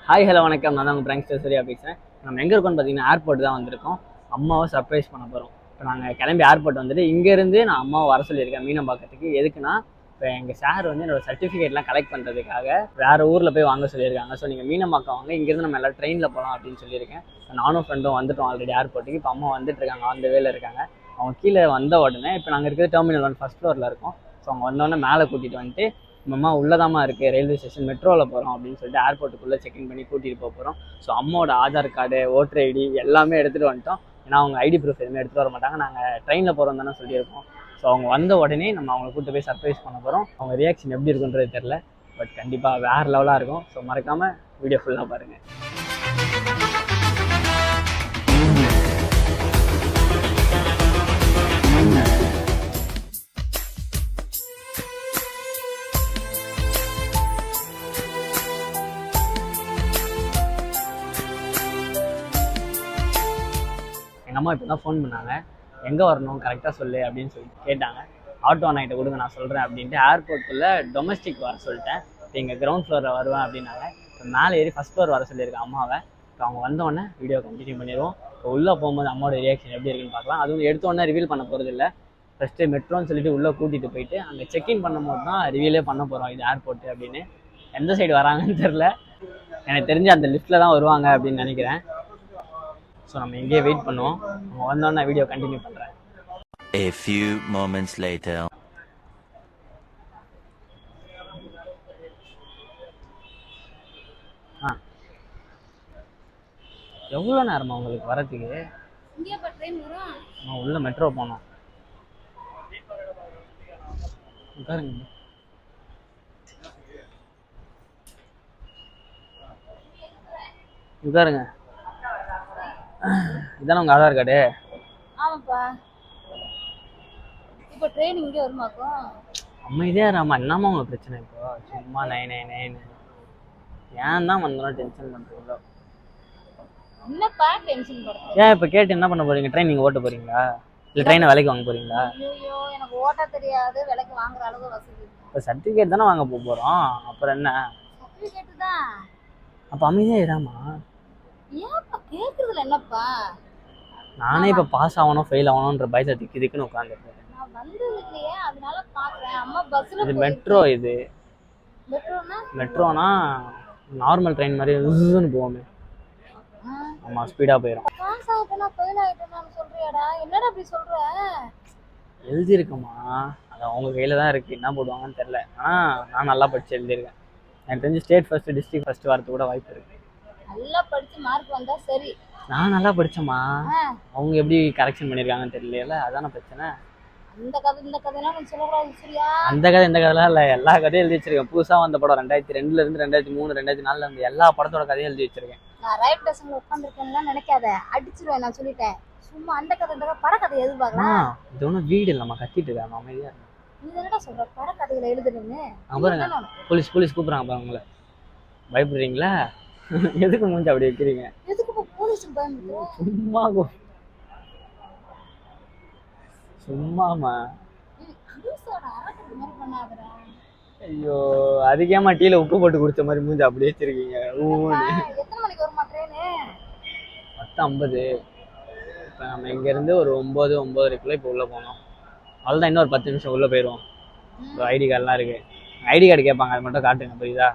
Hi hello வணக்கம். நான் தான் உங்கள் பிராங்க்ஸ்டர் சரியா பேசுகிறேன். நம்ம எங்கே இருக்கோம்னு பார்த்தீங்கன்னா ஏர்போர்ட் தான் வந்திருக்கோம். அம்மாவை சர்ப்ரைஸ் பண்ண போகிறோம். இப்போ நாங்கள் கிளம்பி ஏர்போர்ட் வந்துட்டு இங்கேருந்து நான் அம்மாவை வர சொல்லியிருக்கேன் மீனம்பாக்கத்துக்கு. எதுக்குன்னா இப்போ எங்கள் சார் வந்து என்னோடய சர்டிஃபிகேட்லாம் கலெக்ட் பண்ணுறதுக்காக வேறு ஊரில் போய் வாங்க சொல்லியிருக்காங்க. ஸோ நீங்கள் மீனம்பாக்கம் வாங்க, இங்கேருந்து நம்ம எல்லாம் ட்ரெயினில் போகலாம் அப்படின்னு சொல்லியிருக்கேன். நானும் ஃப்ரெண்டும் வந்துட்டோம் ஆல்ரெடி ஏர்போர்ட்டுக்கு. இப்போ அம்மா வந்துட்டு இருக்காங்க, அந்த வேலை இருக்காங்க. அவங்க கீழே வந்த உடனே இப்போ நாங்கள் இருக்கிறது டெர்மினல் 1 ஃபஸ்ட் ஃப்ளோரில் இருக்கோம். ஸோ அவங்க வந்தோடனே மேலே கூட்டிகிட்டு வந்துட்டு அம்மா உள்ளதாமா இருக்குது, ரயில்வே ஸ்டேஷன் மெட்ரோவில் போகிறோம் அப்படின்னு சொல்லிட்டு ஏர்போர்ட்டுக்குள்ளே செக்இன் பண்ணி கூட்டிகிட்டு போகிறோம். ஸோ அம்மாவோட ஆதார் கார்டு, ஓட்டர் ஐடி எல்லாமே எடுத்துகிட்டு வந்துட்டோம். ஏன்னா அவங்க ஐடி ப்ரூஃப் எதுவுமே எடுத்துகிட்டு வர மாட்டாங்க. நாங்கள் ட்ரெயினில் போகிறோம் தானே சொல்லியிருக்கோம். ஸோ அவங்க வந்த உடனே நம்ம அவங்களை கூப்பிட்டு போய் சர்ப்ரைஸ் பண்ண போகிறோம். அவங்க ரியாக்ஷன் எப்படி இருக்குன்றது தெரில, பட் கண்டிப்பாக வேறு லெவலாக இருக்கும். ஸோ மறக்காமல் வீடியோ ஃபுல்லாக பாருங்கள். எங்கள் அம்மா இப்போ தான் ஃபோன் பண்ணாங்க, எங்கே வரணும் கரெக்டாக சொல்லு அப்படின்னு சொல்லிட்டு கேட்டாங்க. ஆட்டோ அண்ணாகிட்ட கொடுங்க, நான் சொல்கிறேன் அப்படின்ட்டு ஏர்போர்ட்டுக்குள்ளே டொமஸ்டிக் வர சொல்லிட்டேன். இப்போ எங்கள் கிரவுண்ட் ஃப்ளோரில் வருவேன் அப்படின்னாங்க. இப்போ மேலே ஏறி ஃபஸ்ட் ஃப்ளோர் வர சொல்லியிருக்கேன் அம்மாவை. இப்போ அவங்க வந்தோடனே வீடியோ கண்டினியூ பண்ணிடுவோம். இப்போ உள்ளே போகும்போது அம்மாவோட ரியாக்ஷன் எப்படி இருக்குன்னு பார்க்கலாம். அதுவும் எடுத்தோடனே ரிவீல் பண்ண போகிறது இல்லை. ஃபஸ்ட்டு மெட்ரோன்னு சொல்லிட்டு உள்ளே கூட்டிகிட்டு போயிட்டு அங்கே செக்இன் பண்ணும்போது தான் ரிவீலே பண்ண போகிறோம் இது ஏர்போர்ட்டு அப்படின்னு. எந்த சைடு வராங்கன்னு தெரில, எனக்கு தெரிஞ்சு அந்த லிஃப்ட்டில் தான் வருவாங்க அப்படின்னு நினைக்கிறேன். ஸோ நம்ம இங்கேயே வெயிட் பண்ணுவோம். அவங்க வந்தோடனே வீடியோ கண்டினியூ பண்ணுறேன். A few moments later. எவ்வளோ நேரமா உங்களுக்கு வரதுக்கு? உள்ள மெட்ரோ போனோம். உட்காருங்க. உட்காருங்க. இதானே உங்க ஆதார் கார்டு? ஆமாப்பா. இப்போ ட்ரெயின் இங்கே வருமாக்கும்? அமைதியா ராமா, என்னம்மா உங்களுக்கு பிரச்சனை? இப்போ சும்மா நைனே ஏன் தான் வந்தோம் டென்ஷன் பண்ணுறீங்களோ? என்னப்பா டென்ஷன் பண்றீங்க? ஏன் இப்போ கேட்டு என்ன பண்ண போறீங்க? ட்ரெயின் நீங்கள் ஓட்ட போறீங்களா இல்லை ட்ரெயினை விலைக்கு வாங்க போறீங்களா? ஐயோ, எனக்கு ஓட்ட தெரியாது, விலைக்கு வாங்குற அளவுக்கு வசதி. இப்போ சர்டிஃபிகேட் தானே வாங்க போகிறோம், அப்புறம் என்ன? சர்டிஃபிகேட் தான். அப்போ அமைதியா இராமா. ஏன்ப்பா கேக்குறதுல என்னப்பா? நானே இப்போ பாஸ் ஆகணும் ஃபெயில் ஆகணுன்ற பயத்தை திக்குன்னு உட்காந்துருக்கேன். நான் வந்தது இல்லையே, அதனால பாக்குறேன். அம்மா பஸ்ல இது மெட்ரோ. இது மெட்ரோனா நார்மல் ட்ரெயின் மாதிரி உஸ்ஸுன்னு போவோமே. ஆமாம், ஸ்பீடாக போயிடும். பாஸ் ஆகிட்டேனா ஃபெயில் ஆகிட்டேனான்னு சொல்றியாடா? என்னடா அப்படி சொல்ற? எழுதியிருக்கேம்மா, அது அவங்க கையில் தான் இருக்குது, என்ன போடுவாங்கன்னு தெரில. ஆனால் நான் நல்லா படித்து எழுதியிருக்கேன். எனக்கு தெரிஞ்சு ஸ்டேட் ஃபஸ்ட்டு டிஸ்ட்ரிக்ட் ஃபஸ்ட்டு வரது கூட வாய்ப்பு இருக்குது. நல்லா படிச்சு மார்க் வந்தா சரி. நான் நல்லா படித்தேம்மா, அவங்க எப்படி கரெக்ஷன் பண்ணியிருக்காங்கன்னு தெரியல, அதான பிரச்சனை. அந்த கதை இந்த கதையெல்லாம் நீ சொல்லக்கூடாது சரியா? அந்த கதை இந்த கதைலாம் இல்லை, எல்லா கதையும் எழுதி வச்சிருக்கேன். புதுசாக வந்த படம் 2002 2003 2004 இருந்து எல்லா படத்தோட கதையும் எழுதி வச்சிருக்கேன். நான் ரைட் டேஷன்ல உட்காந்துருக்கேன்னா நினைக்காத, அடிச்சிருவேன். நான் சொல்லிட்டேன். சும்மா அந்த கதை இந்த கதை படக்கதை எதிர்பார்க்கலாம். இது ஒன்றும் வீடு இல்லைம்மா, கத்திட்டு இருக்காங்க அமைதியா. நீ என்னடா சொல்ற? படக்கதைகளை எழுதுறேன்னு பாருங்க, போலீஸ் கூப்பிடுறாங்க பாருங்க. உங்களை பயப்படுறீங்களா? எதுக்கு மூஞ்சி அப்படி வைக்கிறீங்க? எதுக்கு போலீஸுக்கு பயந்துட்டு? சும்மாமா. ஐயோ, அதுக்கேமா டீல உப்பு போட்டு குடிச்ச மாதிரி மூஞ்சி அப்படியே வச்சிருக்கீங்க. எத்தனை மணிக்கு வருமா ட்ரெயின்? 10:50. இப்போ நம்ம இங்கேருந்து ஒரு 9-9:30 இப்போ உள்ளே போனோம். அவ்வளோதான், இன்னொரு 10 நிமிஷம் உள்ளே போயிடுவோம். ஐடி கார்டெலாம் இருக்குது. ஐடி கார்டு கேட்பாங்க, அது மட்டும் காட்டுங்க, புரியுதா?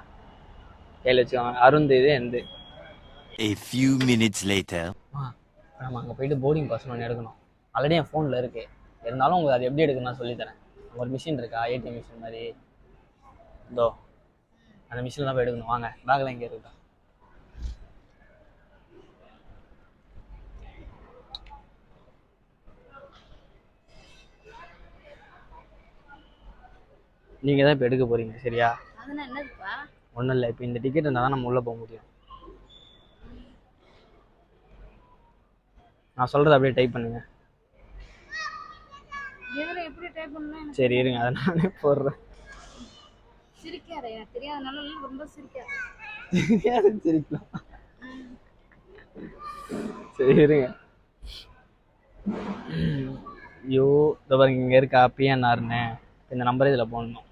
கையில் வச்சுக்கோங்க. அருண் இது எந்த. A few minutes later. நம்ம அங்கே போயிட்டு போர்டிங் பாஸ் ஒன்று எடுக்கணும். ஆல்ரெடி என் ஃபோனில் இருக்குது, இருந்தாலும் உங்களுக்கு அது எப்படி எடுக்கணும்னு நான் சொல்லித்தரேன். ஒரு மிஷின் இருக்கா, ஏடிஎம் மிஷின் மாதிரி, இதோ அந்த மிஷினில் தான் போய் எடுக்கணும். வாங்க, பேக்கில் இங்கே இருக்கா. நீங்கள் தான் இப்போ எடுக்க போகிறீங்க, சரியா? ஒன்றும் இல்லை, இப்போ இந்த டிக்கெட் இருந்தால் தான் நம்ம உள்ளே போக முடியும். நான் சொல்கிறத அப்படியே டைப் பண்ணுங்க. சரி இருங்க, அதை நானே போடுறேன். சிரிக்கலாம். சரி இருங்க. யூ இதோ பாருங்க, இங்கே இருக்கா பிஎன்ஆர்னு. இந்த நம்பர் இதில் போடணும்.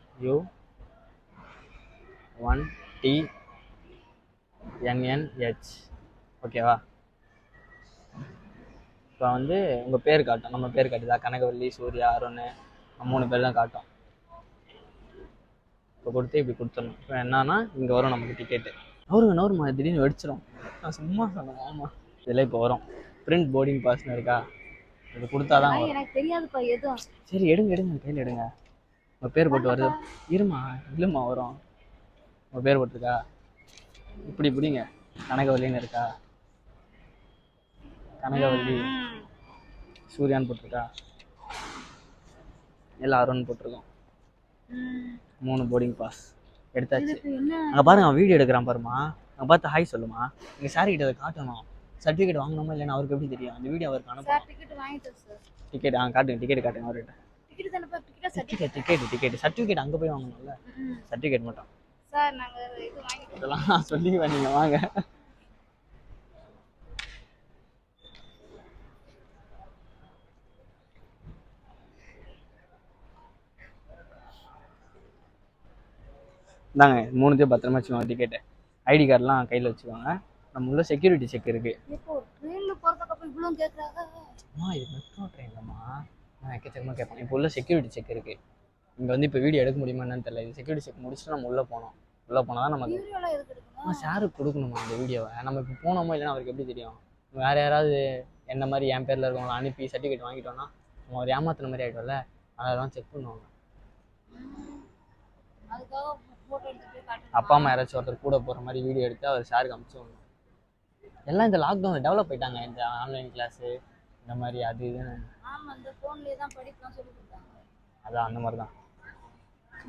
U1T NNH. ஓகேவா? இப்போ வந்து உங்கள் பேர் காட்டும், நம்ம பேர் காட்டுதா? கனகவல்லி, சூர்யா, அருண், 3 பேர் தான் காட்டும். இப்போ கொடுத்து இப்படி கொடுத்துடணும். இப்போ என்னன்னா இங்கே வரும் நமக்கு டிக்கெட்டு. நவருமா திடீர்னு வெடிச்சிடும். நான் சும்மா சொன்னேன். ஆமாம், இதெல்லாம் இப்போ வரும். பிரிண்ட் போர்டிங் பாஸ்ன்னு இருக்கா, இது கொடுத்தாதான் வரும். எனக்கு தெரியாதுப்பா எதுவும். சரி எடுங்க கையில் எடுங்க. உங்கள் பேர் போட்டு வருது. இருமா, இல்லைம்மா வரும். உங்கள் பேர் போட்டிருக்கா, இப்படி இப்படிங்க. கனகவல்லின்னு இருக்கா, கனகவல்லி, சூர்யான்னு போட்டிருக்கா, எல்லாம் அருண் போட்டிருக்கோம். 3 போர்டிங் பாஸ் எடுத்தாச்சு. அங்கே பாருங்க, அவன் வீடியோ எடுக்கிறான் பாருமா. அங்கே பார்த்து ஹாய் சொல்லுமா. எங்கள் சார் கிட்ட அதை காட்டணும். சர்டிஃபிகேட் வாங்கணுமா இல்லைன்னா அவருக்கு எப்படி தெரியும்? அந்த வீடியோ அவருக்கு அனுப்பணும். டிக்கெட் காட்டுங்க, டிக்கெட் காட்டுங்க அவர்கிட்ட. டிக்கெட் சர்டிஃபிகேட் அங்கே போய் வாங்கணும்ல, சர்டிஃபிகேட் மட்டும். சார் நாங்க இது வாங்கிட்டோம். இதெல்லாம் சொல்லி நீங்க வாங்க. இந்தாங்க 3த்தையும் பத்திரமா வச்சுக்கோங்க. டிக்கெட்டு, ஐடி கார்டெலாம் கையில் வச்சுக்கோங்க. நம்ம உள்ள செக்யூரிட்டி செக் இருக்குது. இப்போ ட்ரெயினில் போகிறதுக்கு இவ்வளோ கேட்குறாங்க. இது மெட்ரோ ட்ரெயின்லம்மா, நான் எக்கச்சக்கமாக கேட்பேன். இப்போ உள்ள செக்யூரிட்டி செக் இருக்குது. இங்கே வந்து இப்போ வீடியோ எடுக்க முடியுமா என்னன்னு தெரியல. இது செக்யூரிட்டி செக் முடிச்சுட்டு நம்ம உள்ளே போனோம். உள்ளே போனால் தான் நமக்கு சாருக்கு கொடுக்கணுமா இந்த வீடியோவை. நம்ம இப்போ போனோமோ இல்லைன்னா அவருக்கு எப்படி தெரியும்? வேறு யாராவது என்ன மாதிரி என் பேரில் இருக்கவங்களை அனுப்பி சர்டிஃபிகேட் வாங்கிட்டோன்னா நம்ம ஒரு ஏமாத்துன மாதிரி ஆகிட்டோம்ல. அதெல்லாம் செக் பண்ணுவாங்க. அப்பா அம்மா யாராச்சும் ஒருத்தர் கூட போகிற மாதிரி வீடியோ எடுத்து அவர் சாருக்கு அனுப்பிச்சு. எல்லாம் இந்த லாக்டவுனில் டெவலப் ஆகிட்டாங்க. இந்த ஆன்லைன் கிளாஸு இந்த மாதிரி அது இதுன்னு. அதான் அந்த மாதிரி தான்.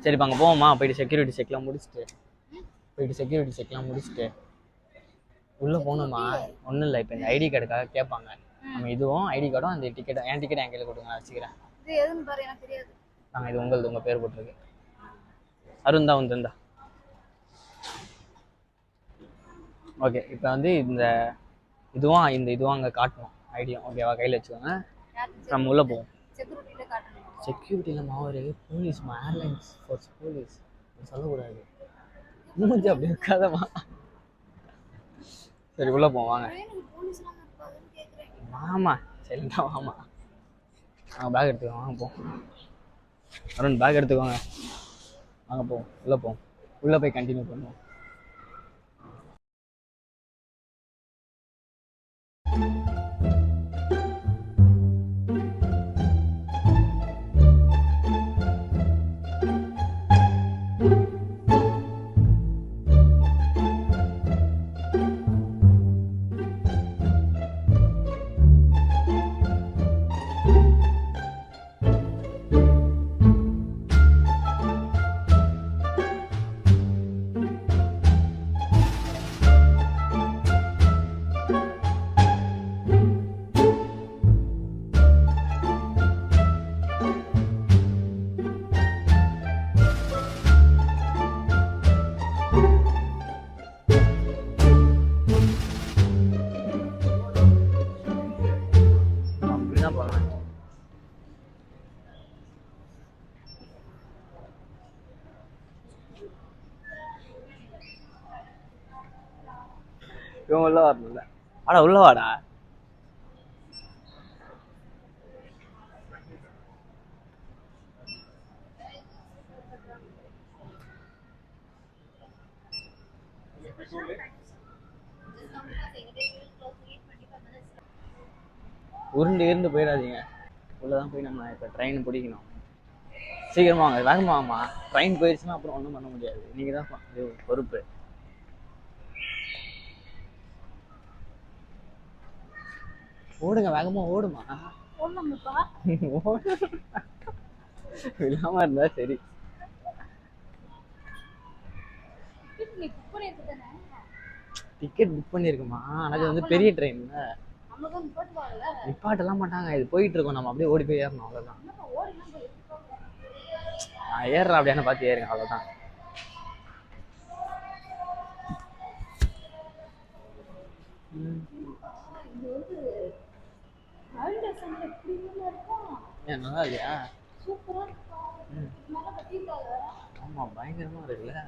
சரிப்பா அங்கே போவோமா? போயிட்டு செக்யூரிட்டி செக்லாம் முடிச்சுட்டு உள்ளே போகணுமா? ஒன்றும் இல்லை, இப்போ இந்த ஐடி கார்டுக்காக கேட்பாங்க. நம்ம இதுவும் ஐடி கார்டும் அந்த டிக்கெட்டும். என் டிக்கெட் என் கையில் கொடுங்க, நான் வச்சுக்கிறேன். நாங்கள் இது உங்கள் பேர் போட்டிருக்கு. அருண் தான் வந்துருந்தா. ஓகே, இப்போ வந்து இந்த இதுவும் அங்கே காட்டணும் ஐடியும். ஓகேவா? கையில் வச்சுக்கோங்க. நம்ம உள்ளே போவோம். செக்யூரிட்டியில் மாவரு போலீஸ்மா, ஏர்லைன்ஸ் ஃபோர்ஸ் போலீஸ் சொல்லக்கூடாது. மூஞ்சி அப்படி இருக்காதமா. சரி உள்ளே போவோம் வாங்க. ஆமா சரிண்ணா வாமா. பேக் எடுத்துக்கோங்க, வாங்க போவோம். அருண் பேக் எடுத்துக்கோங்க, வாங்க போவோம். உள்ளே போவோம். உள்ளே போய் கண்டினியூ பண்ணுவோம். இவன் உள்ள வரணும்ல. ஆடா உள்ள வாடா. உருண்டு போயிடாதீங்க. உள்ளதான் போய் நம்ம இப்போ ட்ரெயின் பிடிக்கணும். சீக்கிரமா வாங்க, வேகமா வாமா. ட்ரெயின் போயிடுச்சுன்னா அப்புறம் ஒன்றும் பண்ண முடியாது. நீங்கள் தான் பொறுப்பு. ஓடுங்க, வேகமா ஓடுமா. இல்லாம இருந்தா சரி. டிக்கெட் புக் பண்ணிருக்குமா? அது வந்து பெரிய ட்ரெயின் நிப்பாட்டெல்லாம் மாட்டாங்க. இது போயிட்டு இருக்கோம், நம்ம அப்படியே ஓடி போய் ஏறணும், அவ்வளவுதான். நான் ஏறுறேன் அப்படியான பார்த்து ஏறுங்க, அவ்வளவுதான். ஏன் நல்லா இல்லையா? ஆமா பயங்கரமா இருக்குல்ல.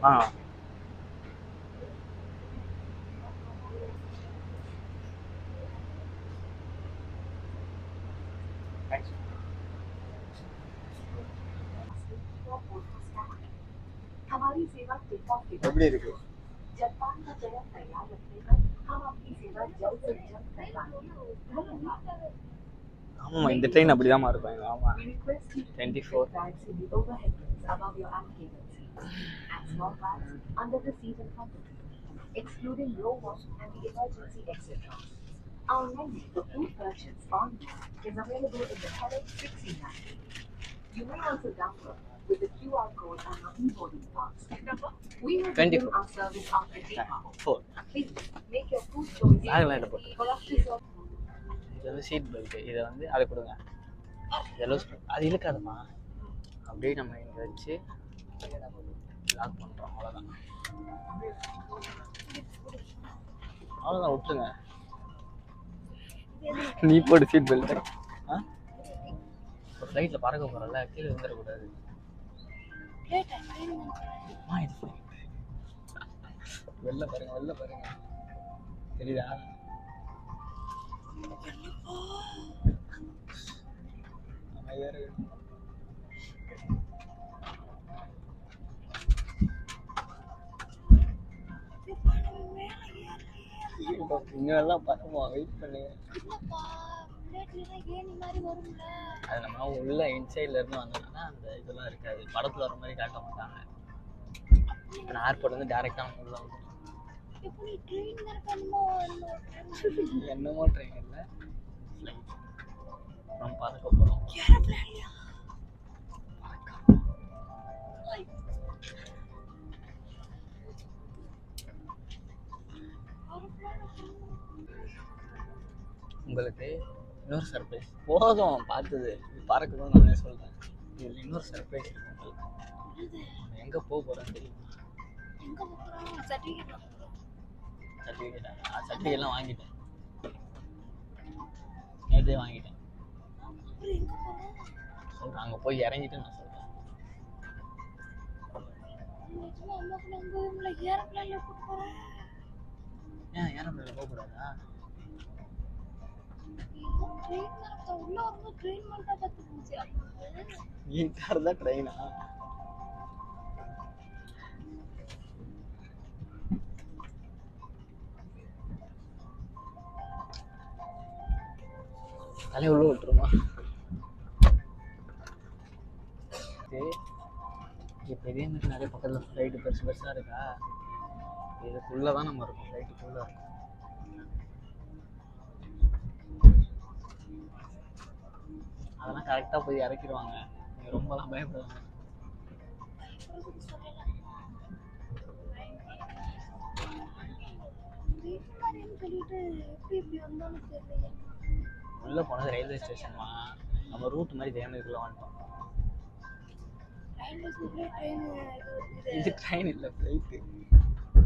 ஆ हमारी सेवा टेक ऑफ के எப்படி இருக்கு जापान का चयन तैयार रखने पर हम आपकी सेवा जल्द से जल्द करवाएंगे धन्यवाद ஆமாம் இந்த ட்ரெயின் அப்படி தான் இருக்கும் எங்கள் ஆமாம் We request you to 24. keep bags in the overhead bins above your allocated seats and small bags under the seat in front of you, excluding row one and the emergency exit row. Our menu for food purchase on board is available in the Hello 6 manual. You may also download with the QR code on our e-boarding pass. We will 24. begin our service after takeoff. 4 Please make your food choice பேக்லாம் என்ன போட்டு for us to serve. இது வந்து seat belt இதை வந்து அதை கொடுங்க yellow அது இழுக்காதுமா அப்படியே நம்ம இங்கே வச்சு லாக் பண்ணுறோம் அவ்வளோதான் விட்டுருங்க நீ போடு சீட் பெல்ட் ஆ ஒரு ஃப்ளைட்டில் பறக்க போகிறல்ல கீழே விழுந்துடக்கூடாது இது flight. வெளில பாருங்க தெரியுதா இங்கெல்லாம் பறப்போம் வெயிட் பண்ணுங்க அது நம்ம உள்ள இன்சைட்ல இருந்து வந்தோம்னா அந்த இதெல்லாம் இருக்காது படத்துல வர மாதிரி காட்ட மாட்டாங்க இப்போ நான் ஏர்போர்ட் வந்து டேரெக்டாக நம்ம உள்ள வந்துடும் என்னமோ ட்ரெயின் இல்லை ஃப்ளைட் நம்ம பறக்க போகிறோம் உங்களுக்கு இன்னொரு சர்ப்ரைஸ் போதும் பார்த்தது இது பறக்கணும்னு நானே சொல்கிறேன் இதில் இன்னொரு சர்ப்ரைஸ் இருக்கு உங்களுக்கு எங்கே போக போகிறோன்னு தெரியுமா சர்டிஃபிகேட்லாம் வாங்கிட்டேன் நேற்றே வாங்கிட்டேன் சொல்கிறேன் அங்கே போய் இறங்கிட்டு நான் சொல்கிறேன் ஏன் ஏரோப்ளேனில் போகக்கூடாதா நீ கார் தான் ட்ரெயினா தலையை உள்ள விட்டுருமா இப்போ இதே மாதிரி நிறைய பக்கத்தில் ஃப்ளைட்டு பெருசு பெருசாக இருக்கா இதுக்குள்ளே தான் நம்ம இருக்கோம் ஃப்ளைட்டுக்குள்ளே இருக்கும் அதெல்லாம் கரெக்டாக போய் இறக்கிடுவாங்க நீங்கள் ரொம்பலாம் பயப்படுவாங்க உள்ளே போனது ரயில்வே ஸ்டேஷன்மா நம்ம ரூட் மாதிரி தேவைக்குள்ளே வந்துட்டோம் இது ட்ரெயின் இல்லை ஃப்ளைட்டு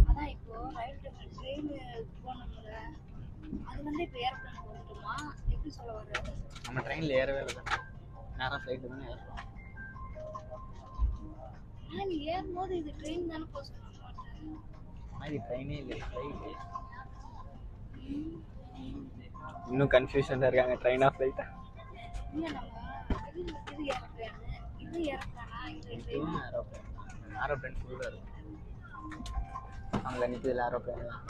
அதான் இப்போ ட்ரெயின் போனோம்ல அது வந்து இப்போ ஏர்பிளேன் போகணுமா எப்படி சொல்ல வர நம்ம ட்ரெயினில் ஏறவே இல்லை நேராக ஃப்ளைட்டு தானே ஏறுறோம் ஆனால் நீ ஏறும்போது இது ட்ரெயின் தானே போக சொல்ல மாட்டேன் ஆனால் இது ட்ரெயினே இல்லை ஃப்ளைட்டு இன்னும் கன்ஃபியூஷனில் இருக்காங்க ட்ரெயினாக ஃப்ளைட்டா இல்லை நம்ம இது ஏர்பிளேன் இது ஏர்பிளேனா இது ட்ரெயின் ஏரோப்ளேன் ஃபுல்லாக இருக்கும் அங்கே நிற்கிறதுல ஏரோப்ளேன் தான்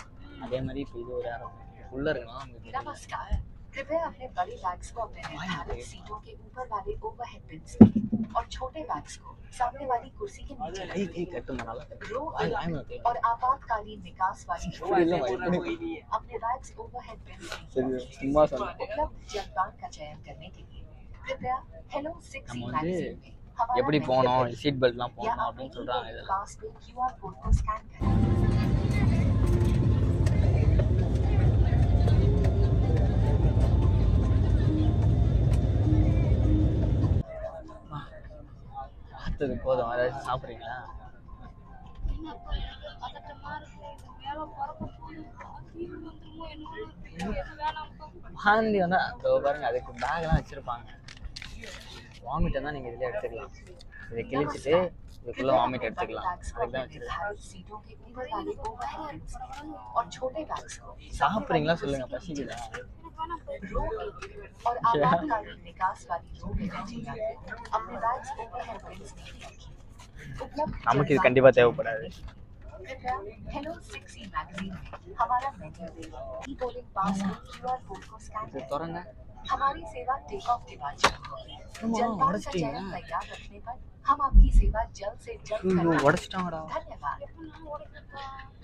அதே மாதிரி இப்போ இது ஒரு ஏரோப்ளேன் ஃபுல்லாக இருக்கலாம் அங்கே नमस्कार कृपया अपने बड़े बैग्स को अपने निर्धारित सीटों के ऊपर वाले ओवरहेड बिन्स और छोटे बैग्स को सामने वाली कुर्सी के नीचे रखें। கட்டுமா நல்லா रो और आपातकालीन निकास वाली अपने बैग्स ओवरहेड बिन्स சரி சும்மா சொன்னேன் उपलब्ध जलपान का चयन करने के लिए कृपया हेलो 6 நம்ம வந்து मैगजीन में हमारा எப்படி menu போகணும் पढ़ें சீட் பெல்ட்லாம் या போகணும் अपने அப்படின்னு சொல்கிறாங்க e-boarding இதெல்லாம் पास में QR कोड को स्कैन करें। பார்த்தது போதும் ஏதாச்சும் சாப்பிட்றீங்களா என்னப்பா எனக்கு பதட்டமா இருக்கு இது மேல பறக்க போகுது தீவு வந்துருமோ என்னமோ வேணாம்ப்பா வாந்தி வந்தால் அதோ பாருங்க அதுக்கு பேக்லாம் வச்சுருப்பாங்க வாமிட்டை தான் நீங்கள் இதில் எடுத்துக்கலாம். இதை கிழிச்சிட்டு இதுக்குள்ளே வாமிட் எடுத்துக்கலாம். அதுக்கு தான் வச்சுருக்கேன். சாப்பிட்றீங்களா சொல்லுங்கள், பசிக்குதா? और आपातकालीन निकास वाली रो में बैठेगा अपने बैग्स ओवरहेड बिन्स में रखें। उपलब्ध நமக்கு இது கண்டிப்பாக தேவைப்படாது. हेलो 6E मैगजीन में हमारा मेन्यू ई बोर्डिंग पास के QR कोड को स्कैन இது करें। திறங்க. हमारी सेवा टेक ऑफ डिपार्चर जनता का उड़चटिंगा। चयन तैयार रखने पर हम आपकी सेवा जल्द से जल्द ஐயோ, करने உடச்சிட்டாங்கடா. धन्यवाद।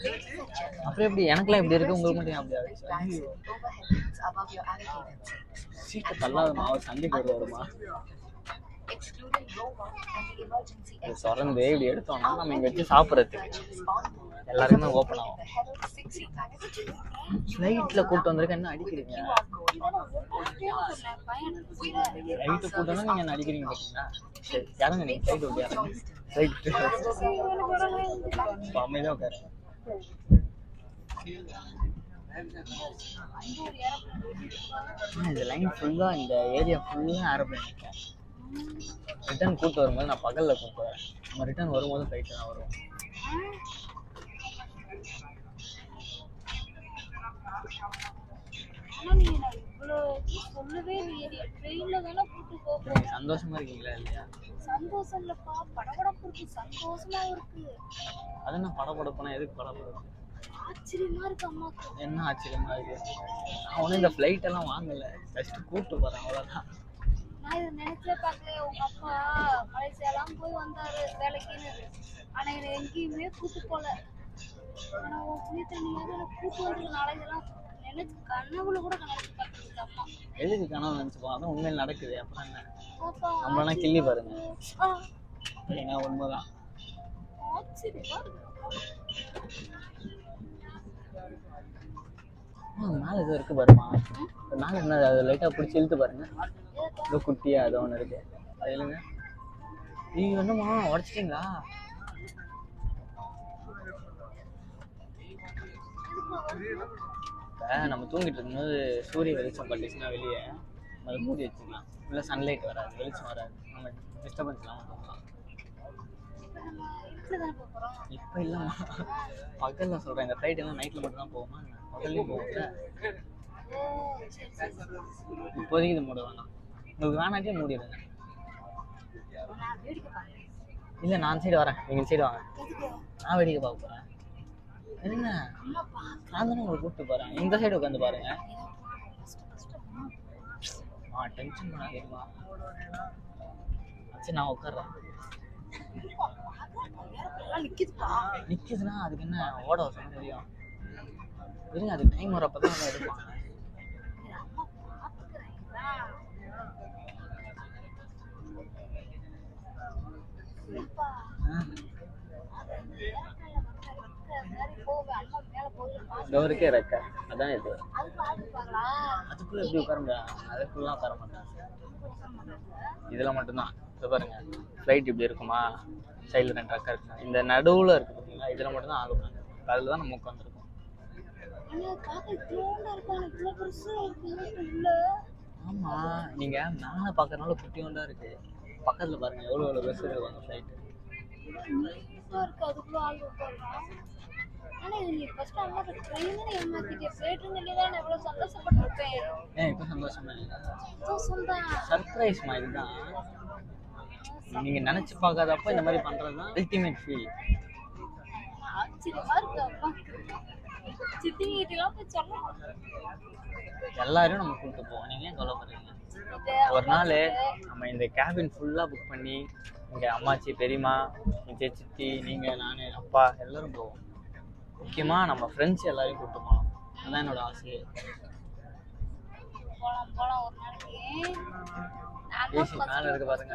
Ladies and gentlemen, அப்புறம் எப்படி எனக்குலாம் இப்படி இருக்கு, உங்களுக்கு மட்டும் ஏன் அப்படி ஆச்சு? bags ஐயோ, and overhead bins above your allocated seats. சீட்டை தள்ளாதமா, அவர் சண்டைக்கு வருவாருமா. Excluding row 1 and the emergency இது exit திறந்து doors. இப்படி எடுத்தோம்னா நம்ம இங்கே வச்சு சாப்பிட்றதுக்கு Purchase on board. எல்லாருக்குமே ஓப்பன் ஆகும். The Hello 6E magazine. ஃப்ளைட்டில் கூப்பிட்டு வந்திருக்க என்ன அடிக்கிறீங்க? QR code ஃப்ளைட்டு கூட்டணும் நீங்கள் என்ன அடிக்கிறீங்க பார்த்தீங்களா? சரி, யாருங்க நீங்கள் ஃப்ளைட் ஓட்டி யாருங்க? ஃப்ளைட்டு அமைதியாக உட்காருங்க. இந்த லைன் ஃபுல்லாக, இந்த ஏரியா ஃபுல்லாக ஏரோப்ளைன் நிற்கும். ரிட்டர்ன் கூப்பிட்டு வரும்போது நான் பகலில் கூப்பிட்டு வரேன். நம்ம ரிட்டர்ன் வரும்போது ஃப்ளைட்டு தான் வருவோம். ஆனா நீங்க நான் இவ்வளவு சொல்லவே இல்லையே. ட்ரெயின்ல தானே கூட்டு போறோம். நீங்கள் சந்தோஷமாக இருக்கீங்களா இல்லையா? சந்தோஷம் இல்லப்பா, படபடப்பு இருக்கு. சந்தோஷமா இருக்கு. அது என்ன படப்படப்புனா எதுக்கு படப்படப்பு? ஆச்சரியமா இருக்கு அம்மாக்கு. என்ன ஆச்சரியமா இருக்கு? நான் ஒன்றும் இந்த ஃப்ளைட் எல்லாம் வாங்கலை, ஜஸ்ட் கூப்பிட்டு போகிறேன், அவ்வளோதான். நான் இதை நினைச்சே பார்க்கல. உங்க அப்பா மலேசியாலாம் போய் வந்தாரு வேலைக்குன்னு. ஆனா என்னை எங்கேயுமே கூட்டு போல. ஆனா உன் புண்ணியத்தை நீங்க எனக்கு கூட்டு வந்ததுனால இதெல்லாம் நினைச்சு கனவுல கூட நினைச்சு பார்த்துருக்கு அம்மா. எதுக்கு கனவு நினச்சிப்போம்? அதான் உண்மையில் நடக்குது. அப்புறம் என்ன, பாப்பா நம்மளாம் கிள்ளி பாருங்க. ஆ, ஏன்னா உண்மைதான். ஆச்சரியமா இருக்கு. மேலே ஏதோ இருக்கு பாருமா. மேலே என்ன, அது லைட்டாக பிடிச்சி இழுத்து பாருங்க. ஏதோ குட்டியா ஏதோ ஒன்று இருக்கு, அது இல்லைங்க. நீங்க என்னம்மா உடச்சிட்டிங்களா? இப்போ நம்ம தூங்கிட்டு இருக்கும்போது சூரிய வெளிச்சம் பட்டுச்சுன்னா வெளியே அதை மூடி வச்சுக்கலாம். இல்லை சன்லைட் வராது, வெளிச்சம் வராது, நம்ம டிஸ்டர்பன்ஸ் இல்லாமல் தூங்கலாம். இப்ப நம்ம வீட்டுல தானே போறோம். இப்போ இல்லைம்மா, பகலில் சொல்கிறேன். இந்த ஃப்ளைட் எல்லாம் நைட்டில் மட்டும் தான் போகுமா? பகல்லையும் போகும்ல. ஓ சரி சரி சரி. இப்போதைக்கு இது மூட வேணாம். உங்களுக்கு வேணாட்டே மூடிடுங்க. நான் வேடிக்கை பார்க்கறேன். இல்லை நான் சைடு வரேன், நீங்கள் சைடு வாங்க. எதுக்கு? நான் வேடிக்கை பார்க்க போகிறேன். என்ன, அம்மா பார்க்க. நான் தானே உங்களை கூப்பிட்டு போகிறேன். இந்த சைடு உட்காந்து பாருங்க. டென்ஷன் பண்ணாதீங்கம்மா. சரி நான் உட்காடுறேன். நிக்குதுப்பா. நிற்கிதுன்னா அதுக்கு என்ன ஓட வசனம் தெரியும். இருங்க, அதுக்கு டைம் வரப்போ தான் எடுப்பாங்க. அம்மா பார்த்துக்கிறேன். இல்லப்பா. டோருக்கே ரெக்க, அதான் இது. அதுக்குள்ள அதுக்குள்ளே எப்படி உட்கார முடியாது? அதுக்குள்ளலாம் உட்கார மாட்டேன். இதில் மட்டும்தான். இது பாருங்க, ஃப்ளைட் இப்படி இருக்குமா, சைடில் 2 ரெக்கா இருக்கு. இந்த நடுவில் இருக்குது பார்த்தீங்களா, இதில் மட்டும்தான் ஆகும். அதில் தான் நம்ம உட்காந்துருக்கோம். ஆமாம், நீங்கள் மேலே பார்க்கறனால குட்டியோண்டா இருக்குது. பக்கத்தில் பாருங்கள் எவ்வளோ பெருசு இருக்குவாங்க ஃப்ளைட்டு. ஏன் இப்போ சந்தோஷமா இல்லை? சர்ப்ரைஸ்மா இதுதான். நீங்கள் நினச்சி பார்க்காதப்ப இந்த மாதிரி பண்ணுறது தான் அல்டிமேட் ஃபீல். எல்லாரும் நம்ம கூப்பிட்டு போவோம். நீங்கள் ஏன் கவலைப்படுறீங்க? ஒரு நாள் நம்ம இந்த கேபின் ஃபுல்லாக புக் பண்ணி இங்கே அம்மாச்சி, பெரியம்மா, எங்கள் சித்தி, நீங்கள், நான், அப்பா எல்லோரும் போவோம். முக்கியமாக நம்ம ஃப்ரெண்ட்ஸ் எல்லாரையும் கூப்பிட்டு போகணும். அதுதான் என்னோட ஆசையே. ஏசி மேலே இருக்க பாருங்க,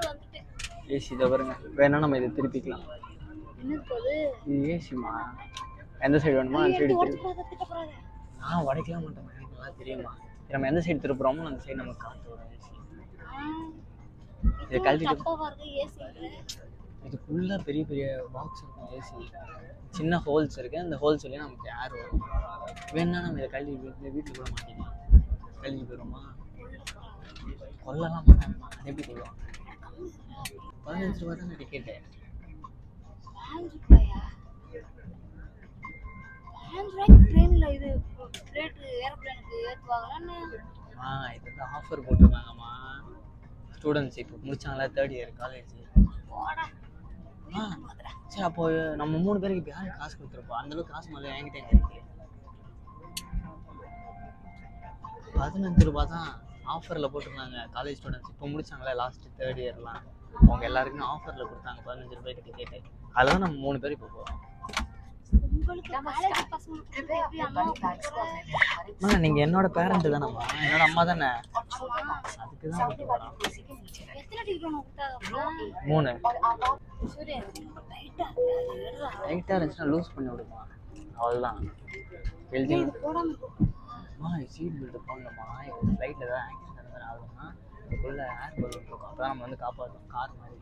ஏசி இதை பாருங்க. வேணா நம்ம இதை திருப்பிக்கலாம். இது ஏசிமா, எந்த சைடு வேணுமோ அந்த சைடு திருப்பி. நான் உடைக்கலாம் மாட்டேன், எனக்கு நல்லா தெரியுமா. நம்ம எந்த சைடு திருப்புறோமோ அந்த சைடு நமக்கு காற்று வரும். ஏசி இதை கழட்டிட்டு இதுக்குள்ள பெரிய பெரிய பாக்ஸ் இருக்கும். ஏசி சின்ன ஹோல்ஸ் இருக்கு, அந்த ஹோல்ஸ் வழியா நமக்கு ஏர் வரும். வேணா நம்ம இதை கழட்டி வீட்டுக்கு கூட மாட்டேங்க. கழட்டி போயிடுமா? கொல்லலாம் மாட்டேன். எப்படி கொள்ளுவோம்? ₹15 தானே டிக்கெட்டு. 5 ரூபாயா? 5 ரூபாய்க்கு ட்ரெயின்ல இது ரேட்டு ஏரோப்ளேனுக்கு ஏற்றுவாங்களான்னு? இது வந்து ஆஃபர் போட்டிருந்தாங்கம்மா. ஸ்டூடெண்ட்ஸ் இப்போ முடிச்சாங்களா 3rd இயர் காலேஜ். போடா. சரி அப்போ நம்ம 3 பேருக்கு இப்போ யாருக்கு காசு கொடுத்துருப்போம்? அந்தளவுக்கு காசு முதல்ல என்கிட்ட எங்க இருக்கு? ₹15 தான் ஆஃபரில் போட்டிருந்தாங்க. காலேஜ் ஸ்டூடெண்ட்ஸ் இப்போ முடிச்சாங்களா லாஸ்ட் 3rd இயர்லாம், அவங்க எல்லாருக்குமே ஆஃபரில் கொடுத்தாங்க ₹15 டிக்கெட்டு. அதில் தான் நம்ம 3 பேர் இப்போ போகிறோம். உங்களுக்கு காலேஜ் பசங்களுக்கு कृपया எப்படி अपने அம்மா बड़ी बैग्स को अपने निर्धारित நீங்கள் என்னோட பேரண்ட்டு தானேம்மா, என்னோட அம்மா தானே, और छोटे बैग्स அதுக்கு தான் सामने वाली कुर्सी के नीचे रखें। எத்தனை டிக்கெட் உனக்கு கொடுத்தாங்க? 3 और आपात சூரியன் ரைட்டா எடுறா. லைட்டாக இருந்துச்சுன்னா லூஸ் பண்ணி விடுமா, அவ்வளோதான். எழுதி இது போடாம சீட் பெல்ட் போடணுமா. இப்போ ஃப்ளைட்டில் ஏதாவது ஆக்சிடென்ட் அந்த மாதிரி ஆகுதுன்னா இதுக்குள்ளே ஏர் பலூன் இருக்கும், அதான் நம்ம வந்து காப்பாற்றணும். கார் மாதிரி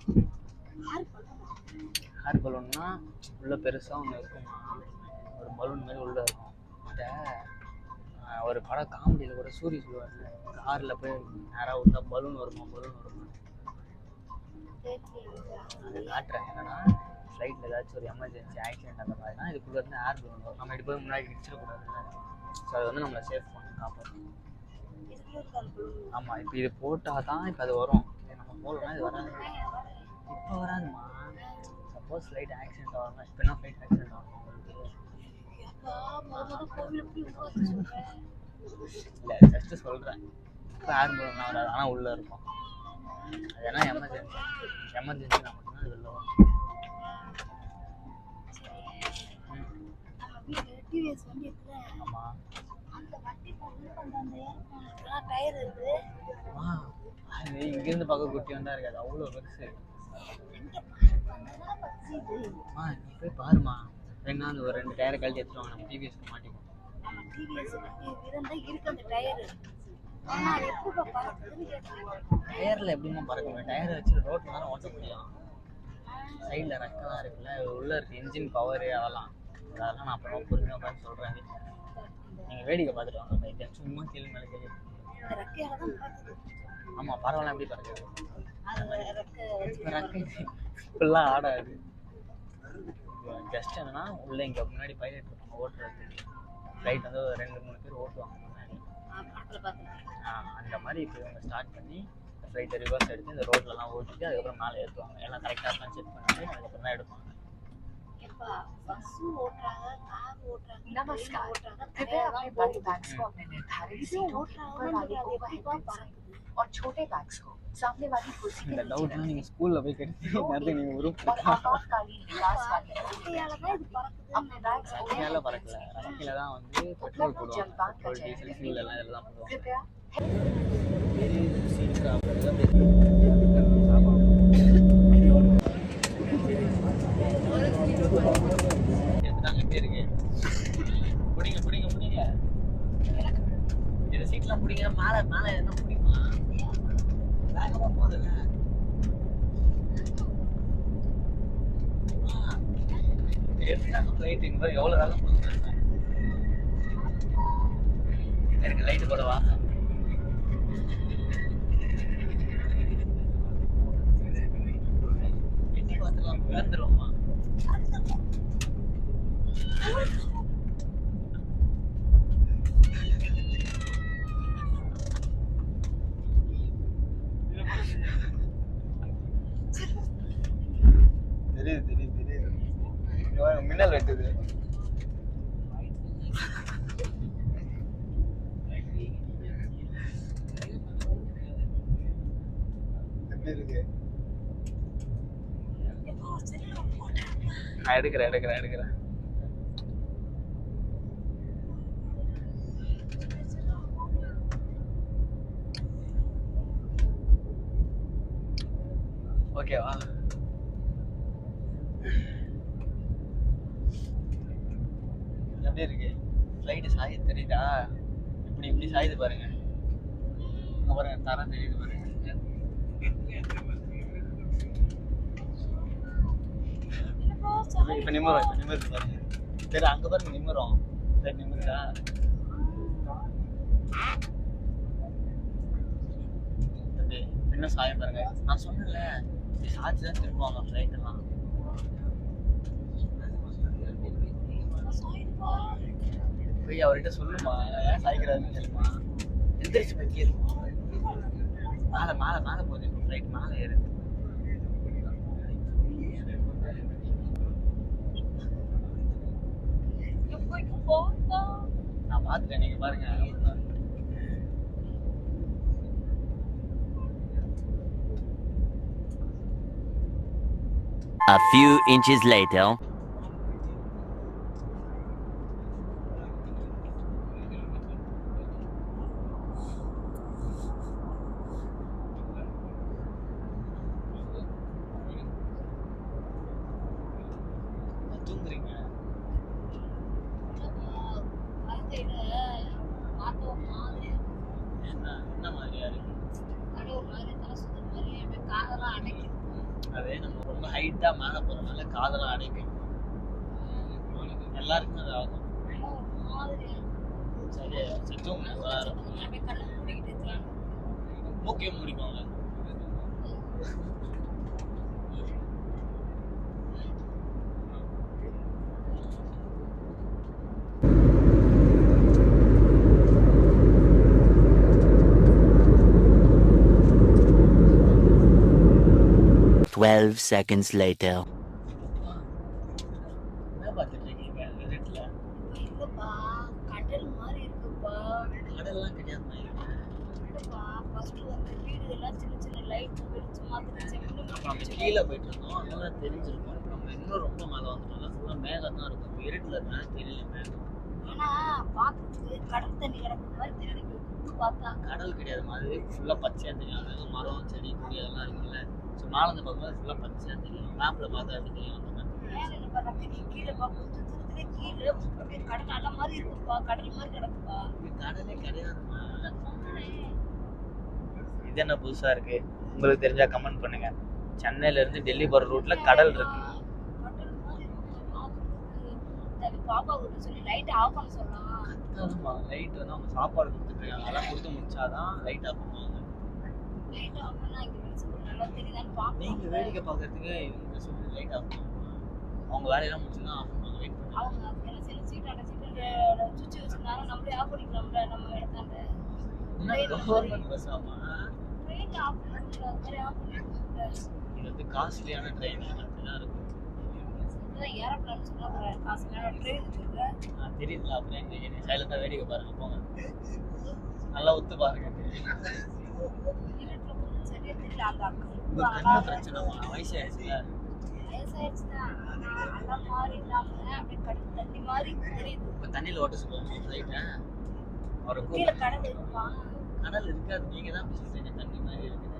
யார் பண்ணுவா? ஏர் பலூன்னா உள்ளே பெருசாக ஒன்று இருக்குமா, ஒரு பலூன் மாதிரி உள்ளே இருக்கும். இந்த ஒரு படம் காமெடியில் கூட சூரிய சொல்லுவார்ல, காரில் போய் நேராக விட்டா பலூன் வருமா. அதை காட்டுறேன். என்னன்னா ஃப்ளைட்டில் ஏதாச்சும் ஒரு எமர்ஜென்சி ஆக்சிடென்ட் அந்த மாதிரினா இதுக்குள்ளே இருந்து ஏர் பலூன் வரும். நம்ம இப்படி போய் முன்னாடி இடிச்சிடக்கூடாதுல்ல, ஸோ அது வந்து நம்மளை சேஃப் பண்ணி காப்பாற்றணும். ஆமாம், இப்போ இது போட்டால் தான் இப்போ அது வரும். இது நம்ம போடலன்னா இது வராது. இப்போ வராதுமா. சப்போஸ் ஃப்ளைட் ஆக்சிடென்ட் ஆகணும், இப்போ என்ன ஃப்ளைட் ஆக்சிடென்ட் ஆகணும் இல்லை, ஜஸ்ட்டு சொல்கிறேன். இப்போ ஏர் பலூன்லாம் வராது, ஆனால் உள்ளே இருக்கும். அது ஏன்னா எமர்ஜென்சினா மட்டும்தான் அது வெளில வரும். டிவிஎஸ் வண்டி இருக்குல்ல, ஆமாம். அந்த வண்டி போட்டு அந்த ஏரோப்ளேனுக்குலாம் டயர் இருக்கு. அது இங்கேருந்து பார்க்க குட்டி வந்தா இருக்காது, அவ்வளோ பெருசு. நீ போய் பாருமா, வேணா அந்த ஒரு 2 டயரை கழட்டி எடுத்துருவாங்க, நம்ம டிவிஎஸ்க்கு மாட்டிக்கும். நம்ம டிவிஎஸ் வண்டி இருந்தா இருக்கு அந்த டயர். ஆனா அது எப்போ பறக்குதுன்னு கேட்டேன். டயரில் எப்படிமா பறக்க முடியும்? டயரை வச்சு ரோட்டில் தானே ஓட்ட முடியும். சைடில் ரெக்கெல்லாம் இருக்குல்ல, உள்ளே இருக்குது இன்ஜின் பவரு, அதெல்லாம் நான் அப்புறமா பொறுமையாக உட்காந்து சொல்கிறேன். நீங்கள் வேடிக்கை பார்த்துட்டு வாங்க பைத்தியம், சும்மா கேள்வி மேலே கேள்வி. இந்த ரெக்கையால தான் பறக்குது. ஆமாம், பரவாயில்ல. எப்படி பறக்குது? ரெக்கை ஃபுல்லாக ஆடாது. ஜஸ்ட் என்னன்னா உள்ளே இங்கே முன்னாடி பைலட் இருப்பாங்க ஓட்டுறதுக்கு. ஃப்ளைட் வந்து 2-3 பேர் ஓட்டுவாங்க முன்னாடி. படத்தில் பார்த்தேன். அந்த மாதிரி இப்போ இவங்க ஸ்டார்ட் பண்ணி ஃப்ளைட்டை ரிவர்ஸ் எடுத்து இந்த ரோட்லலாம் ஓட்டிட்டு அதுக்கப்புறம் மேலே ஏற்றுவாங்க. எல்லாம் கரெக்டாக இருக்கான்னு செக் பண்ணிட்டு அதுக்கப்புறம் தான் எடுப்பாங்க. बस ஓட்றாங்க, கார் ஓட்றாங்க, नमस्कार ஓட்றாங்க, कृपया अपने बड़े बैग्स को अपने निर्धारित सीटों के ऊपर वाले ओवरहेड बिन से और छोटे बैग्स को सामने वाली कुर्सी के இந்த नीचे டவுட்லாம் रखें। நீங்கள் ஸ்கூலில் போய் கேட்டு நேரத்துக்கு நீங்கள் और குரூப் आपातकालीन विकास वाली ரெக்கையால தான் இது பறக்குது. अपने बैग्स को மேலே பறக்கல, ரக்கையில் தான் வந்து பெட்ரோல் போடுவாங்க. பெட்ரோல் டீசல் ஃபியூல் எல்லாம் இதில் தான் போடுவாங்க. कृपया எடுத்துட்டாங்க பேருக்கு. பிடிங்க பிடிங்க பிடிங்க, இந்த சீட்லாம் பிடிங்க. மேலே மேலே என்ன பிடிக்குமா? வேகமாக போதில்ல. எடுத்துட்டாங்க ஃப்ளைட். இங்கே பாரு எவ்வளோ வேகம் போகுது. எனக்கு லைட்டு போடவா? எட்டி பார்த்துலாம் விழுந்துருவோமா? தெரியுது தெரியுது தெரியுது. மின்னல் வெட்டுது. எப்படி இருக்கு? நான் எடுக்கிறேன். ஓகேவா? எப்படி இருக்கு? ஃப்ளைட்டு சாய் தெரியுதா? இப்படி சாயுது பாருங்க. அங்க பாருங்க, தரம் தெரியுது பாருங்க. இப்ப நிமிருது பாருங்க. சரி, அங்க பாருங்க நிமிரும். ஃப்ளைட் நிமிருதா? என்ன சாயம் பாருங்க. நான் சொன்னேன்ல சாட்சி தான் திரும்புவாங்க ஃப்ளைட் எல்லாம். போய் அவர்கிட்ட சொல்லுமா ஏன் சாய்க்கிறாருன்னு சொல்லுமா. எந்திரிச்சு போய் கேளுமா. மேலே மேலே மேலே போகுது இப்போ ஃப்ளைட் மேலே ஏறுது. நான் பார்த்துட்டேன், நீங்க பாருங்க. A few inches later. தூங்குறீங்க. என்ன மாதிரியா இருக்கு? அதே நம்ம ரொம்ப ஹைட்டா மேலே போறதுனால காதெல்லாம் அடைக்கும். எல்லாருக்குமே அது ஆகும். சரி சரி தூங்குங்க. மூக்கையும் முடிப்பாங்க. Twelve seconds later. என்ன பார்த்துட்டு இருக்கீங்க இருட்டுல? இல்லப்பா கடல் மாதிரி இருக்குப்பா. கடல்லாம் கிடையாதுமா இருக்கு. இல்லப்பா ஃபர்ஸ்ட் வந்து வீடு எல்லாம் சின்ன சின்ன லைட் வெளிச்சமா இருந்துச்சு. நம்ம கீழே போயிட்டு இருந்தோம், அதெல்லாம் தெரிஞ்சிருக்கும். நம்ம இன்னும் ரொம்ப மேலே வந்துட்டோம். ஃபுல்லாக மேகம் தான் இருக்கும். இருட்டில் இருந்தாலும் தெரியல மேகம். ஆனா பாக்கிறதுக்கு கடல் தண்ணி கிடக்குற மாதிரி தெரியுது பார்த்தா. கடல் கிடையாதுமா, அது ஃபுல்லாக பச்சையாக தெரியும். அங்கே மரம் செடி கொடி அதெல்லாம் இருக்குல்ல. ஸோ மேலே வந்து பார்க்கும்போது ஃபுல்லாக பச்சையாக தெரியும். மேப்பில் பார்த்தா எப்படி தெரியும் அந்த மாதிரி. மேல என்ன பண்ண கீழே பா கொஞ்சம் தூரத்துல கீழே அப்படியே கடல் அலை மாதிரி இருக்குப்பா. கடல் மாதிரி கிடக்குப்பா. இது கடலே கிடையாதுமா. இது என்ன புதுசாக இருக்கு? உங்களுக்கு தெரிஞ்சா கமெண்ட் பண்ணுங்க. சென்னையில இருந்து டெல்லி போகிற ரூட்ல கடல் இருக்கு. கடல் மாதிரி இருக்கு. பாப்பா கிட்ட சொல்லி லைட் ஆஃப் பண்ண சொல்லலாம். லைட் வந்து அவங்க சாப்பாடு கொடுத்துட்டு இருக்காங்க. அதெல்லாம் கொடுத்து முடிச்சாதான் லைட் ஆஃப் பண்ணுவாங்க. லைட் ஆஃப் பண்ணா இங்க வெளிச்சம் நல்லா தெரியுதான்னு பாப்போம். நீங்க வேடிக்கை பார்க்கறதுக்கு இவங்க சொல்லி லைட் ஆஃப் பண்ணுவாங்க. அவங்க வேலையெல்லாம் முடிச்சுதான் ஆஃப் பண்ணுவாங்க. வெயிட் பண்ணுவாங்க. அவங்க என்ன செய்யணும், சீட் சுவிட்ச் வச்சிருந்தாங்க. நம்மளே ஆஃப் பண்ணிக்கலாம்ல நம்ம இடத்தாண்ட. கவர்மெண்ட் பஸ் ஆமா. ட்ரெயின் ஆஃப் பண்ணல, அது மாதிரி ஆஃப் பண்ணிக்கலாம்ல. இது வந்து காஸ்ட்லியான ட்ரெயின் அப்படிதான் இருக்கும். இதான் ஏரோப்ளேன் சொன்னா காசு வேணும். ட்ரெயின் இருக்குல்ல, தெரியுதுல. அப்புறம் எங்க சைலண்டா வேடிக்கை பாருங்க போங்க. நல்லா ஒத்து பாருங்க. இருட்டுல கொஞ்சம் சரியா தெரியல. அந்த உங்க கண்ணு பிரச்சனைமா, வயசாயிடுச்சுல. வயசாயிடுச்சுதான். ஆனா அலை மாதிரி இல்லாம அப்படியே கடல் தண்ணி மாதிரி தெரியுது. இப்ப தண்ணியில ஓட்ட சொல்லுவாங்க லைட்டா. அவரை கீழே கடல் இருக்குப்பா. கடல் இருக்காது. நீங்க தான் அப்படி சொல்றீங்க தண்ணி மாதிரி இருக்குது.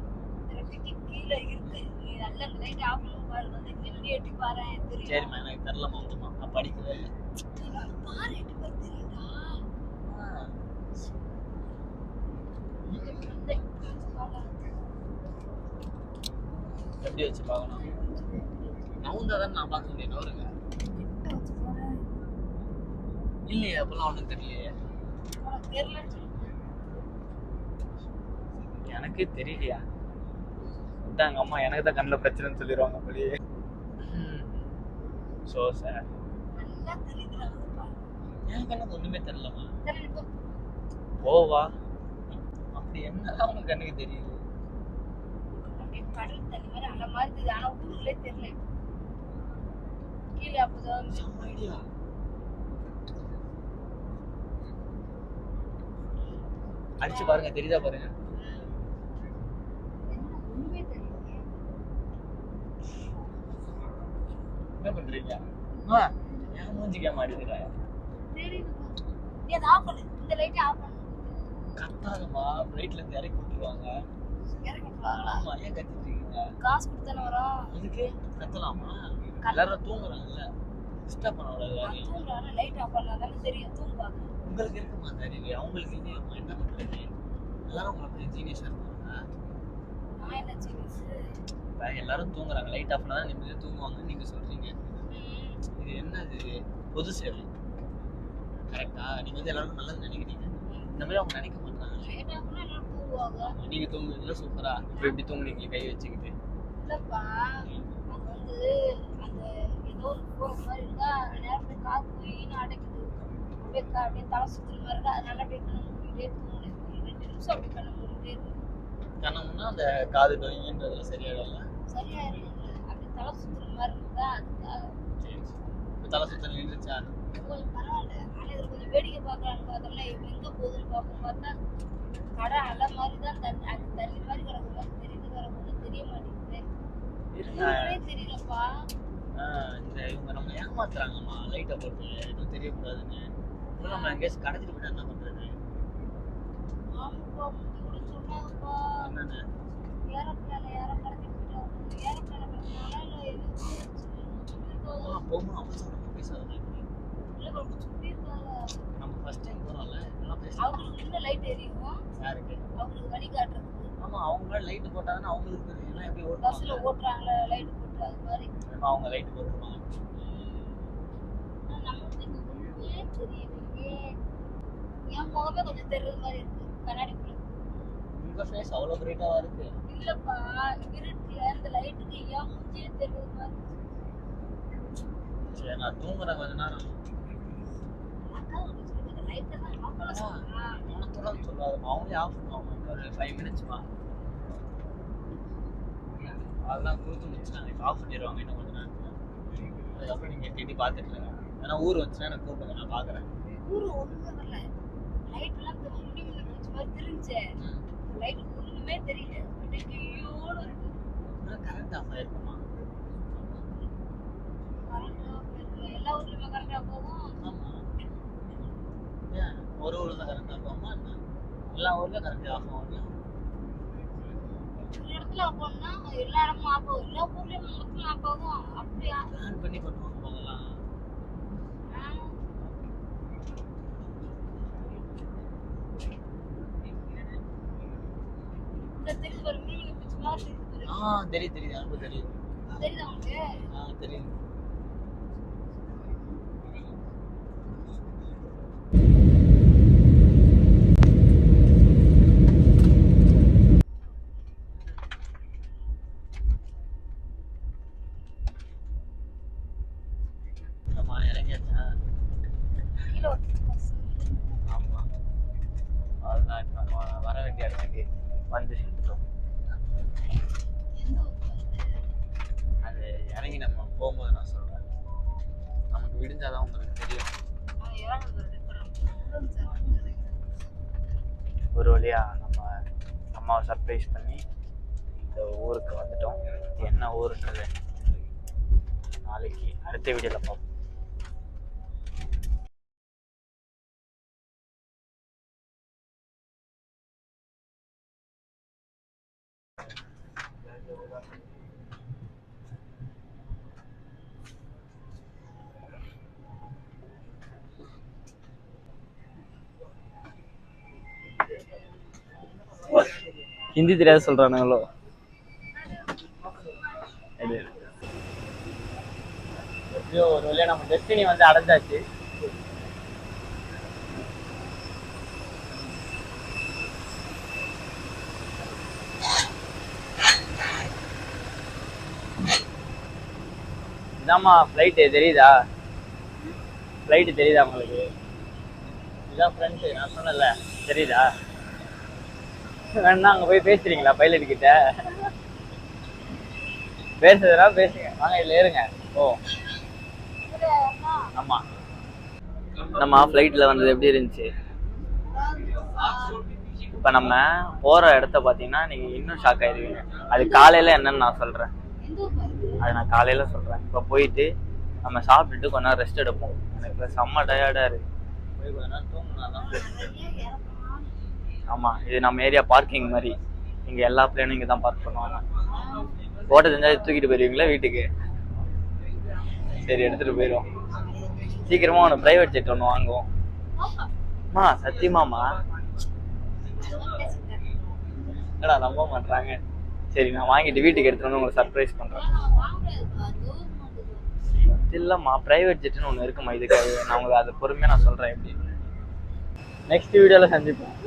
கீழே இருக்கு. நீ நல்லா லைட் ஆஃப் பண்ணி பாரு. வந்து கீழே எட்டி பாரு தெரியும். சரிம்மா எனக்கு தெரியலமா வந்துமா. நான் படிக்கவே இல்லை. பாரு எட்டி பாரு தெரியும்டா. எப்படி வச்சு பார்க்கணும்? நவுந்தாதான் நான் பார்க்க முடியும். நவருங்க. இல்லையே அப்பெல்லாம் ஒன்றும் தெரியலையே. எனக்கு தெரியலையா? எங்க அம்மா எனக்கு தான் கண்ணில் பிரச்சனைன்னு சொல்லிடுவாங்க அப்படியே. ஸோ சார் என் கண்ணுக்கு ஒன்றுமே தெரியலம்மா. போவா அப்படி என்னதான் உங்க கண்ணுக்கு தெரியுது? கடல் தண்ணி மாதிரி அலை மாதிரி தெரியுது. ஆனா ஊருக்குள்ளே தெரியல. கீழே அப்பதான் ஐடியா. அடிச்சு பாருங்க, தெரியுதா பாருங்க. ஒண்ணுமே தெரியல. என்ன பண்றீங்க? ஏன் மூஞ்சிக்க மாட்டேங்கிறா? நீ அதை ஆஃப் பண்ணு. இந்த லைட்டை ஆஃப் பண்ணு. கத்தாதம்மா, ஃப்ளைட்ல இருந்து இறக்கி விட்டுருவாங்க. இறக்கி விட்டுருவாங்களா? ஆமா, ஏன் கத்திட்டு இருக்கீங்க? காசு கொடுத்தானே வரோம். இதுக்கு கத்தலாமா? எல்லாரும் தூங்குறாங்கல்ல, டிஸ்டர்ப் பண்ண கூடாது யாரையும். தூங்குறாங்க, லைட் ஆஃப் பண்ணா தானே தெரியும். தூங்குவாங்க. உங்களுக்கு இருக்குமா அந்த அறிவு? அவங்களுக்கு இல்லையாம்மா. என்ன பண்றது? எல்லாரும் உங்களை பத்தி ஜீனியஸா இருப்பாங்க. நான் என்ன ஜீனியஸ்? இப்போ எல்லாரும் தூங்குறாங்க, லைட் ஆஃப் பண்ணா தான் நிம்மதியாக தூங்குவாங்கன்னு நீங்க சொல்றீங்க. இது என்னது? பொது சேவை கரெக்டா? நீங்க வந்து எல்லாருக்கும் நல்லது நினைக்கிறீங்க. இந்த மாதிரி அவங்க நினைக்க மாட்டாங்க. லைட் ஆஃப் பண்ணா எல்லாரும் தூங்குவாங்க. தூங்குவாங்க. நீங்க தூங்குவீங்களா? சூப்பரா. இப்போ எப்படி தூங்குனீங்க கை வச்சுக்கிட்டு? இல்லப்பா அது வந்து அந்த ஏதோ ஒரு போற மாதிரி இருக்கா, நேரத்துல காது போயின்னு அடைக்குது. அப்படியே தலை சுத்துற மாதிரி இருக்கா, அதனால அப்படியே கண்ணை மூடிட்டே தூங்குனேன். ஒரு 2 நிமிஷம் அப்படியே கண்ணை மூடிட்டே இருக்கேன். கனவுனா அந்த காது நோயின்றதுல சரியாயிடும்ல? சரியாயிரும். அப்படியே தலை சுத்துற மாதிரி இருக்கா, அதுக்காக. சரி. இப்போ தலை சுத்தல் நின்றுச்சா? கொஞ்சம் பரவாயில்ல. ஆனா இதுல கொஞ்சம் வேடிக்கை பார்க்கலான்னு பார்த்தோம்னா இவன் எங்க போகுதுன்னு பார்த்தா கடை அலை மாதிரி தான் தண்ணி, அது தண்ணி மாதிரி கிடக்கு மாதிரி தெரியுது, வேற ஒன்றும் தெரிய மாட்டேங்குது. ஒண்ணுமே தெரியலப்பா. இந்த இவங்க நம்ம ஏமாத்துறாங்கம்மா லைட்டை போட்டு எதுவும் தெரியக்கூடாதுன்னு. அப்புறம் நம்ம எங்கேயாச்சும் கடத்திட்டு போயிட்டா என்ன பண்றது? ஆமாப்பா, முந்தி கூட சொன்னாங்கப்பா. என்னன்னு? ஏரோப்ளேன்ல யாரோ கடத்திட்டு போயிட்டாங்க. ஏரோப்ளேன்ல கடத்தினாங்களா இல்ல எதுவும் சொல்லியிருக்காங்க. போகும்போது அவசரமா பேசாத. இல்ல சொல்லியிருக்காங்க. நம்ம ஃபர்ஸ்ட் டைம் போறோம்ல, நல்லா பேசலாம். அவங்களுக்கு இன்னும் லைட் எரியும், யாருக்கு? அவங்களுக்கு வழி காட்டுறதுக்கு. ஆமா, அவங்க லைட் போட்டாங்கன்னா அவங்களுக்கு தெரியும். எல்லாம் எப்படி பஸ்ல ஓட்டுவாங்க? ஓட்டுறாங்களே லைட் போட்டு அது மாதிரி. அவங்க லைட் போட்டுருப்பாங்க. நம்மளுக்கு இங்க ஒண்ணுமே தெரியலையே. என் முகமே கொஞ்சம் தெரியுற மாதிரி இருக்கு கண்ணாடிக்குள்ள. உங்க ஃபேஸ் அவ்வளோ பிரைட்டாவா இருக்கு? இல்லப்பா, இருட்டுல இந்த லைட்டுக்கு ஏன் மூஞ்சியே தெரியுற மாதிரி இருக்கு. சரி, நான் தூங்குறேன் கொஞ்ச நேரம். அதான் உனக்கு சொல்லிட்டு லைட் எல்லாம் ஆஃப் பண்ண சொல்றா. உனக்கு சொல்லாது, அவங்களே ஆஃப் பண்ணுவாங்க. ஒரு 5 மினிட்ஸ்மா அதெல்லாம் கொடுத்து முடிச்சுட்டாங்க. இப்போ ஆஃப் பண்ணிடுவாங்க இன்னும் கொஞ்ச நேரத்தில். அதுக்கப்புறம் நீங்கள் டிடி பார்த்துட்டு இருங்க. ஏன்னா ஊர் வந்துச்சுன்னா எனக்கு கூப்பிடுங்க, நான் பார்க்குறேன். ஊரு ஒண்ணுமே வரல. லைட் எல்லாம் முடி முடி வச்ச மாதிரி தெரிஞ்சு லைட் ஒண்ணுமே தெரியல. ஐயோட இருக்கு. கரண்ட் ஆஃப் ஆயிருக்குமா? எல்லா ஊர்லயுமே கரெக்டா போகும். ஆமாம். ஏன் ஒரு ஊரில் தான் கரண்ட் ஆஃப் ஆகுமா என்ன? எல்லா ஊர்லேயும் கரண்ட் ஆஃப் ஆகும். ஒரு இடத்துல ஆஃப் பண்ணா எல்லா இடமும் ஆஃப் ஆகும். எல்லா ஊர்லயும் மொத்தம் ஆஃப் ஆகும். அப்படியா? பிளான் பண்ணி பண்ணுவாங்க போதெல்லாம். இந்த தெரிஞ்சு ஒரு மீன் பிடிச்ச மாதிரி தெரியுது. தெரியுது எனக்கு தெரியுது. தெரியுதா உனக்கு? தெரியுது. ஆமா, இறங்கியாச்சா? கீழே ஒரு பஸ். ஆமா, அதுதான் இப்போ வர வேண்டிய இடத்துக்கு வந்து சேர்ந்துட்டோம். எந்த ஊர்? அது இறங்கி நம்ம போகும்போது நான் சொல்கிறேன். நமக்கு விடிஞ்சாதான் உங்களுக்கு தெரியும். ஒரு வழியாக நம்ம அம்மாவை சர்ப்ரைஸ் பண்ணி இந்த ஊருக்கு வந்துட்டோம். இது என்ன ஊருன்றது நாளைக்கு அடுத்த வீடியோவில் பார்ப்போம். ஹிந்தி தெரியாது சொல்றானுங்களோ. எப்படியோ ஒரு வழியா நம்ம டெஸ்டினி வந்து அடைஞ்சாச்சு. இதாம்மா ஃப்ளைட்டு தெரியுதா? ஃப்ளைட்டு தெரியுதா உங்களுக்கு? இதான் ஃப்ரெண்ட்ஸு, நான் சொன்னல தெரியுதா? வேணா அங்கே போய் பேசுறீங்களா பைலட் கிட்ட? பேசுறதுனா பேசுங்க, வாங்க இதில் ஏறுங்க. ஓ ஆமாம், நம்ம ஃப்ளைட்டில் வந்தது எப்படி இருந்துச்சு? இப்போ நம்ம போகிற இடத்த பார்த்தீங்கன்னா நீங்கள் இன்னும் ஷாக் ஆகிடுவீங்க. அது காலையில் என்னன்னு நான் சொல்கிறேன், அது நான் காலையில் சொல்கிறேன். இப்போ போயிட்டு நம்ம சாப்பிட்டுட்டு கொஞ்ச நேரம் ரெஸ்ட் எடுப்போம். எனக்கு செம்ம டயர்டாக இருக்குது, போய் கொஞ்ச நேரம் தூங்கினா தான். ஆமாம், இது நம்ம ஏரியா பார்க்கிங் மாதிரி. இங்கே எல்லா பிளேனும் இங்கே தான் பார்க் பண்ணுவாங்க. ஓட்ட தெரிஞ்சால் தூக்கிட்டு போயிடுவீங்களா வீட்டுக்கு? சரி, எடுத்துகிட்டு போயிடுவோம். சீக்கிரமாக ஒன்று ப்ரைவேட் ஜெட் ஒன்று வாங்குவோம். சத்தியமாம்மா, என்னடா நம்ப மாட்டாங்க. சரி, நான் வாங்கிட்டு வீட்டுக்கு எடுத்துகிட்டு வந்து உங்களுக்கு சர்ப்ரைஸ் பண்ணுறேன். இல்லைம்மா, ப்ரைவேட் ஜெட்டுன்னு ஒன்று இருக்குமா, இதுக்காக நான் உங்களுக்கு அது பொறுமையாக நான் சொல்கிறேன் எப்படி. நெக்ஸ்ட் வீடியோவில் சந்திப்போம்.